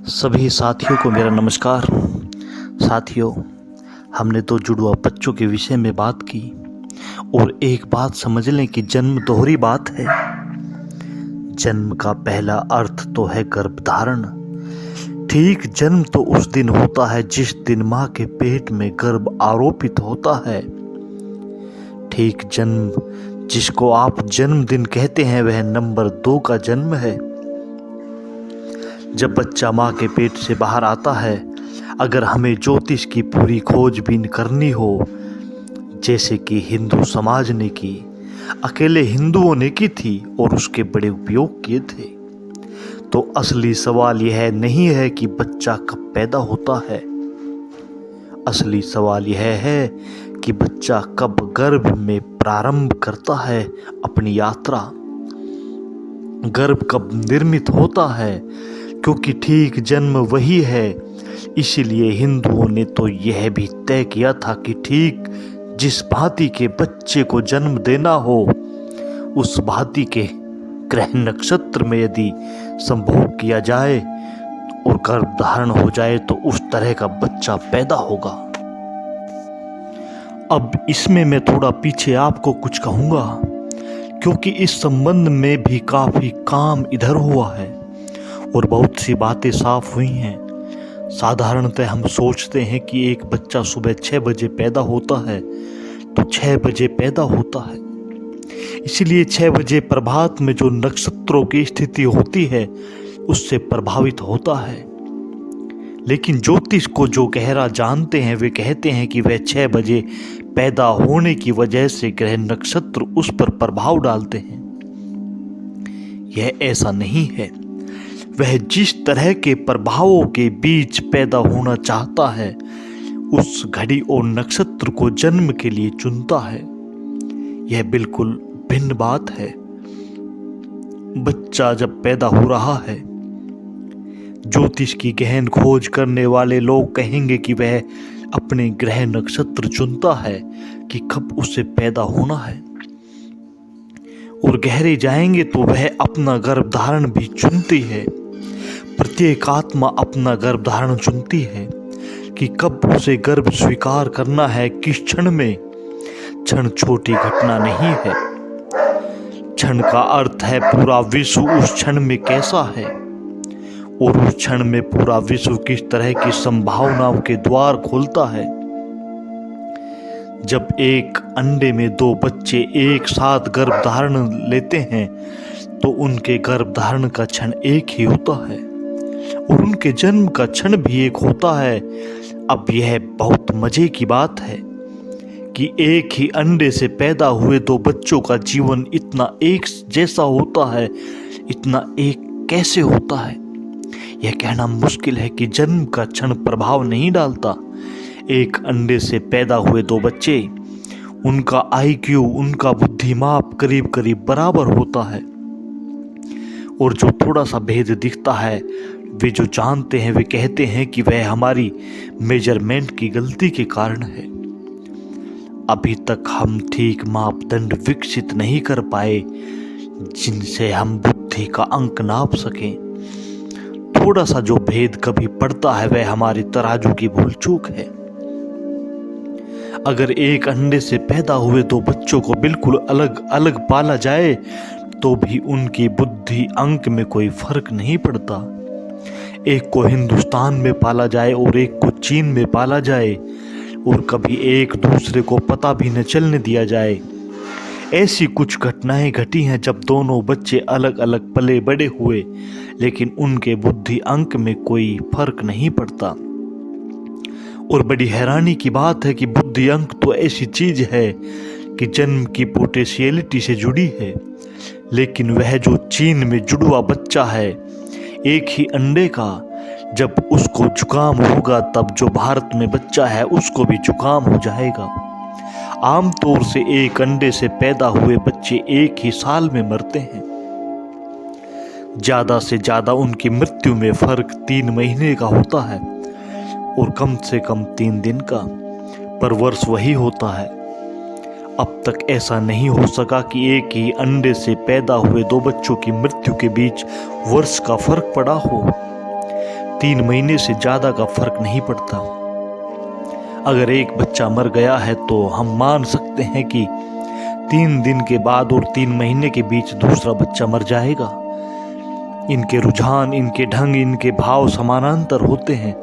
सभी साथियों को मेरा नमस्कार। साथियों, हमने तो जुड़वा बच्चों के विषय में बात की और एक बात समझ लें कि जन्म दोहरी बात है। जन्म का पहला अर्थ तो है गर्भधारण। ठीक जन्म तो उस दिन होता है जिस दिन माँ के पेट में गर्भ आरोपित होता है। ठीक जन्म जिसको आप जन्मदिन कहते हैं वह नंबर 2 का जन्म है। जब बच्चा माँ के पेट से बाहर आता है, अगर हमें ज्योतिष की पूरी खोजबीन करनी हो, जैसे कि हिंदू समाज ने की, अकेले हिंदुओं ने की थी और उसके बड़े उपयोग किए थे, तो असली सवाल यह नहीं है कि बच्चा कब पैदा होता है। असली सवाल यह है कि बच्चा कब गर्भ में प्रारंभ करता है अपनी यात्रा, गर्भ कब निर्मित होता है, क्योंकि ठीक जन्म वही है। इसीलिए हिंदुओं ने तो यह भी तय किया था कि ठीक जिस भांति के बच्चे को जन्म देना हो, उस भांति के ग्रह नक्षत्र में यदि संभोग किया जाए और गर्भधारण हो जाए तो उस तरह का बच्चा पैदा होगा। अब इसमें मैं थोड़ा पीछे आपको कुछ कहूँगा, क्योंकि इस संबंध में भी काफ़ी काम इधर हुआ है और बहुत सी बातें साफ हुई हैं। साधारणतः हम सोचते हैं कि एक बच्चा सुबह 6 बजे पैदा होता है तो 6 बजे पैदा होता है, इसलिए 6 बजे प्रभात में जो नक्षत्रों की स्थिति होती है उससे प्रभावित होता है। लेकिन ज्योतिष को जो गहरा जानते हैं वे कहते हैं कि वह 6 बजे पैदा होने की वजह से ग्रह नक्षत्र उस पर प्रभाव डालते हैं। यह ऐसा नहीं है। वह जिस तरह के प्रभावों के बीच पैदा होना चाहता है उस घड़ी और नक्षत्र को जन्म के लिए चुनता है। यह बिल्कुल भिन्न बात है। बच्चा जब पैदा हो रहा है, ज्योतिष की गहन खोज करने वाले लोग कहेंगे कि वह अपने ग्रह नक्षत्र चुनता है कि कब उसे पैदा होना है, और गहरे जाएंगे तो वह अपना गर्भधारण भी चुनती है। प्रत्येक आत्मा अपना गर्भधारण चुनती है कि कब उसे गर्भ स्वीकार करना है, किस क्षण में। क्षण छोटी घटना नहीं है। क्षण का अर्थ है पूरा विश्व उस क्षण में कैसा है और उस क्षण में पूरा विश्व किस तरह की संभावनाओं के द्वार खोलता है। जब एक अंडे में 2 बच्चे एक साथ गर्भधारण लेते हैं तो उनके गर्भधारण का क्षण एक ही होता है और उनके जन्म का क्षण भी एक होता है। अब यह बहुत मजे की बात है कि एक ही अंडे से पैदा हुए 2 बच्चों का जीवन इतना एक जैसा होता है, इतना एक कैसे होता है। यह कहना मुश्किल है कि जन्म का क्षण प्रभाव नहीं डालता। एक अंडे से पैदा हुए 2 बच्चे, उनका IQ, उनका बुद्धिमाप करीब करीब बराबर होता है, और जो थोड़ा सा भेद दिखता है वे जो जानते हैं वे कहते हैं कि वह हमारी मेजरमेंट की गलती के कारण है। अभी तक हम ठीक मापदंड विकसित नहीं कर पाए जिनसे हम बुद्धि का अंक नाप सकें। थोड़ा सा जो भेद कभी पड़ता है वह हमारी तराजू की भूल चूक है। अगर एक अंडे से पैदा हुए 2 बच्चों को बिल्कुल अलग अलग पाला जाए तो भी उनकी बुद्धि अंक में कोई फर्क नहीं पड़ता। एक को हिंदुस्तान में पाला जाए और एक को चीन में पाला जाए और कभी एक दूसरे को पता भी न चलने दिया जाए। ऐसी कुछ घटनाएं घटी हैं जब दोनों बच्चे अलग अलग पले बड़े हुए लेकिन उनके बुद्धि अंक में कोई फर्क नहीं पड़ता। और बड़ी हैरानी की बात है कि बुद्धि अंक तो ऐसी चीज है कि जन्म की पोटेंशियलिटी से जुड़ी है, लेकिन वह जो चीन में जुड़वा बच्चा है एक ही अंडे का, जब उसको जुकाम होगा तब जो भारत में बच्चा है उसको भी जुकाम हो जाएगा। आमतौर से एक अंडे से पैदा हुए बच्चे एक ही साल में मरते हैं। ज्यादा से ज्यादा उनकी मृत्यु में फर्क 3 महीने का होता है और कम से कम 3 दिन का, पर वर्ष वही होता है। अब तक ऐसा नहीं हो सका कि एक ही अंडे से पैदा हुए 2 बच्चों की मृत्यु के बीच वर्ष का फर्क पड़ा हो। 3 महीने से ज़्यादा का फर्क नहीं पड़ता। अगर एक बच्चा मर गया है तो हम मान सकते हैं कि 3 दिन के बाद और 3 महीने के बीच दूसरा बच्चा मर जाएगा। इनके रुझान, इनके ढंग, इनके भाव समानांतर होते हैं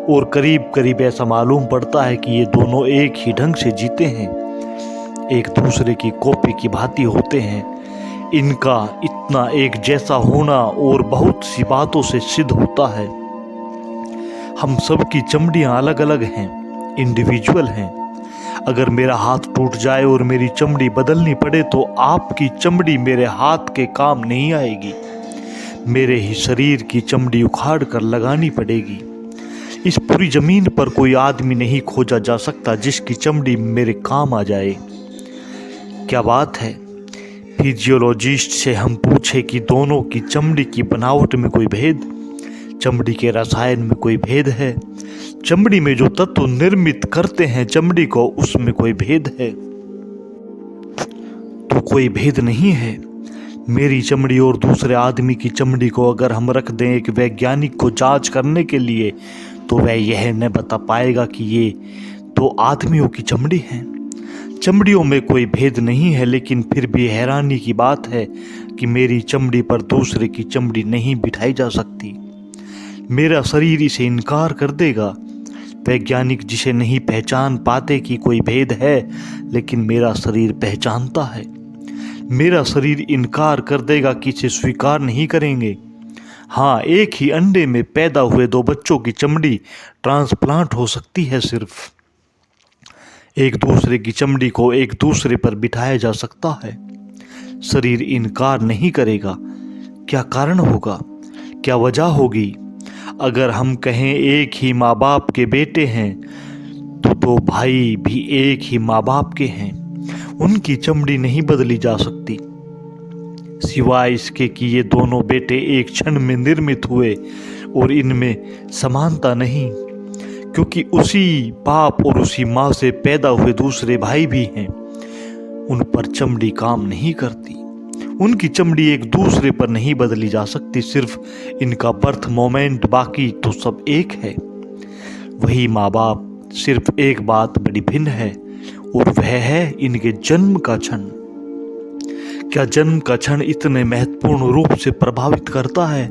और करीब करीब ऐसा मालूम पड़ता है कि ये दोनों एक ही ढंग से जीते हैं, एक दूसरे की कॉपी की भांति होते हैं। इनका इतना एक जैसा होना और बहुत सी बातों से सिद्ध होता है। हम सब की चमड़ियाँ अलग अलग हैं, इंडिविजुअल हैं। अगर मेरा हाथ टूट जाए और मेरी चमड़ी बदलनी पड़े तो आपकी चमड़ी मेरे हाथ के काम नहीं आएगी, मेरे ही शरीर की चमड़ी उखाड़ कर लगानी पड़ेगी। इस पूरी जमीन पर कोई आदमी नहीं खोजा जा सकता जिसकी चमड़ी मेरे काम आ जाए। क्या बात है। फिजियोलॉजिस्ट से हम पूछे कि दोनों की चमड़ी की बनावट में कोई भेद, चमड़ी के रसायन में कोई भेद है, चमड़ी में जो तत्व निर्मित करते हैं चमड़ी को, उसमें कोई भेद है? तो कोई भेद नहीं है। मेरी चमड़ी और दूसरे आदमी की चमड़ी को अगर हम रख दें एक वैज्ञानिक को जांच करने के लिए, तो वह यह न बता पाएगा कि ये दो आदमियों की चमड़ी है। चमड़ियों में कोई भेद नहीं है, लेकिन फिर भी हैरानी की बात है कि मेरी चमड़ी पर दूसरे की चमड़ी नहीं बिठाई जा सकती। मेरा शरीर इसे इनकार कर देगा। वैज्ञानिक जिसे नहीं पहचान पाते कि कोई भेद है, लेकिन मेरा शरीर पहचानता है। मेरा शरीर इनकार कर देगा कि इसे स्वीकार नहीं करेंगे। हाँ, एक ही अंडे में पैदा हुए 2 बच्चों की चमड़ी ट्रांसप्लांट हो सकती है। सिर्फ एक दूसरे की चमड़ी को एक दूसरे पर बिठाया जा सकता है। शरीर इनकार नहीं करेगा। क्या कारण होगा, क्या वजह होगी? अगर हम कहें एक ही माँ बाप के बेटे हैं तो 2 भाई भी एक ही माँ बाप के हैं, उनकी चमड़ी नहीं बदली जा सकती, सिवाय इसके कि ये दोनों बेटे एक क्षण में निर्मित हुए और इनमें समानता नहीं, क्योंकि उसी बाप और उसी माँ से पैदा हुए दूसरे भाई भी हैं। उन पर चमड़ी काम नहीं करती, उनकी चमड़ी एक दूसरे पर नहीं बदली जा सकती, सिर्फ इनका बर्थ मोमेंट, बाकी तो सब एक है। वही माँ बाप, सिर्फ एक बात बड़ी भिन्न है और वह है इनके जन्म का क्षण। क्या जन्म का क्षण इतने महत्वपूर्ण रूप से प्रभावित करता है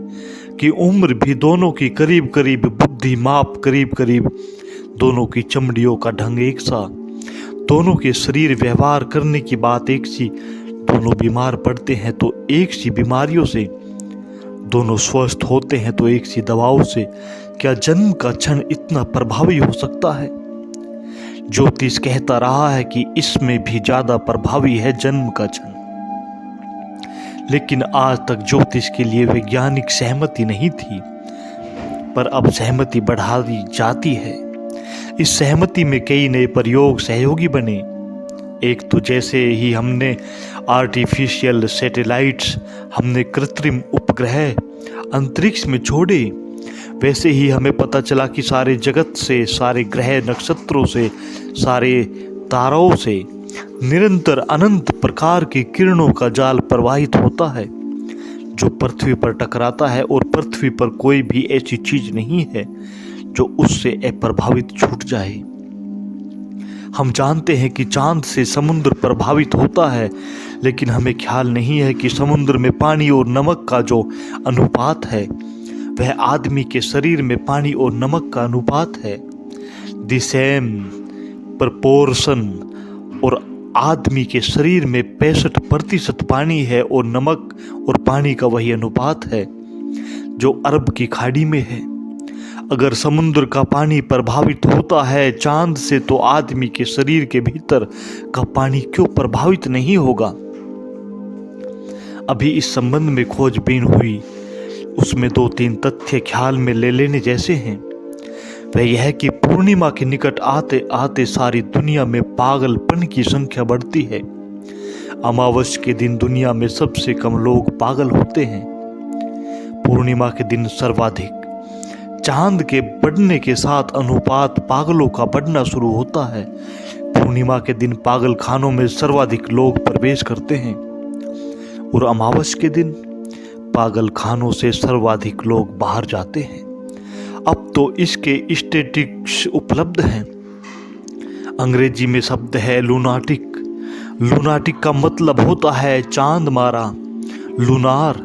कि उम्र भी दोनों की करीब करीब, बुद्धि माप करीब करीब, दोनों की चमड़ियों का ढंग एक सा, दोनों के शरीर व्यवहार करने की बात एक सी, दोनों बीमार पड़ते हैं तो एक सी बीमारियों से, दोनों स्वस्थ होते हैं तो एक सी दवाओं से। क्या जन्म का क्षण इतना प्रभावी हो सकता है? ज्योतिष कहता रहा है कि इसमें भी ज्यादा प्रभावी है जन्म का क्षण, लेकिन आज तक ज्योतिष के लिए वैज्ञानिक सहमति नहीं थी, पर अब सहमति बढ़ा दी जाती है। इस सहमति में कई नए प्रयोग सहयोगी बने। एक तो जैसे ही हमने आर्टिफिशियल सैटेलाइट्स, हमने कृत्रिम उपग्रह अंतरिक्ष में छोड़े, वैसे ही हमें पता चला कि सारे जगत से, सारे ग्रह नक्षत्रों से, सारे तारों से निरंतर अनंत प्रकार की किरणों का जाल प्रवाहित होता है जो पृथ्वी पर टकराता है, और पृथ्वी पर कोई भी ऐसी चीज नहीं है जो उससे अप्रभावित छूट जाए। हम जानते हैं कि चांद से समुद्र प्रभावित होता है, लेकिन हमें ख्याल नहीं है कि समुद्र में पानी और नमक का जो अनुपात है वह आदमी के शरीर में पानी और नमक का अनुपात है। द सेम प्रपोर्शन, और आदमी के शरीर में 65% पानी है और नमक और पानी का वही अनुपात है जो अरब की खाड़ी में है। अगर समुद्र का पानी प्रभावित होता है चांद से, तो आदमी के शरीर के भीतर का पानी क्यों प्रभावित नहीं होगा? अभी इस संबंध में खोजबीन हुई, उसमें 2-3 तथ्य ख्याल में ले लेने जैसे हैं। वह यह कि पूर्णिमा के निकट आते आते सारी दुनिया में पागलपन की संख्या बढ़ती है। अमावस्या के दिन दुनिया में सबसे कम लोग पागल होते हैं, पूर्णिमा के दिन सर्वाधिक। चांद के बढ़ने के साथ अनुपात पागलों का बढ़ना शुरू होता है। पूर्णिमा के दिन पागल खानों में सर्वाधिक लोग प्रवेश करते हैं और अमावस्या के दिन पागल खानों से सर्वाधिक लोग बाहर जाते हैं। अब तो इसके स्टैटिस्टिक्स उपलब्ध हैं। अंग्रेजी में शब्द है लूनाटिक। लूनाटिक का मतलब होता है चांद मारा। लूनार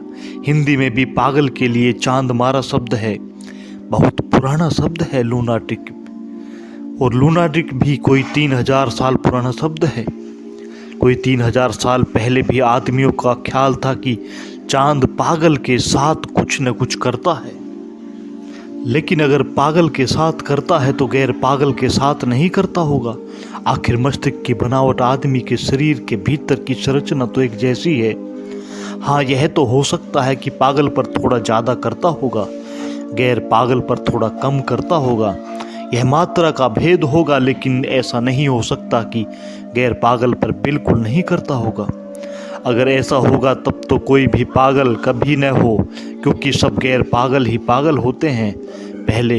हिंदी में भी पागल के लिए चांद मारा शब्द है। बहुत पुराना शब्द है लूनाटिक। और लूनाटिक भी कोई 3000 साल पुराना शब्द है। कोई 3000 साल पहले भी आदमियों का ख्याल था कि चांद पागल के साथ कुछ न कुछ करता है। लेकिन अगर पागल के साथ करता है तो गैर पागल के साथ नहीं करता होगा। आखिर मस्तिष्क की बनावट आदमी के शरीर के भीतर की संरचना तो एक जैसी है। हाँ, यह तो हो सकता है कि पागल पर थोड़ा ज़्यादा करता होगा, गैर पागल पर थोड़ा कम करता होगा। यह मात्रा का भेद होगा, लेकिन ऐसा नहीं हो सकता कि गैर पागल पर बिल्कुल नहीं करता होगा। अगर ऐसा होगा तब तो कोई भी पागल कभी न हो, क्योंकि सब गैर पागल ही पागल होते हैं। पहले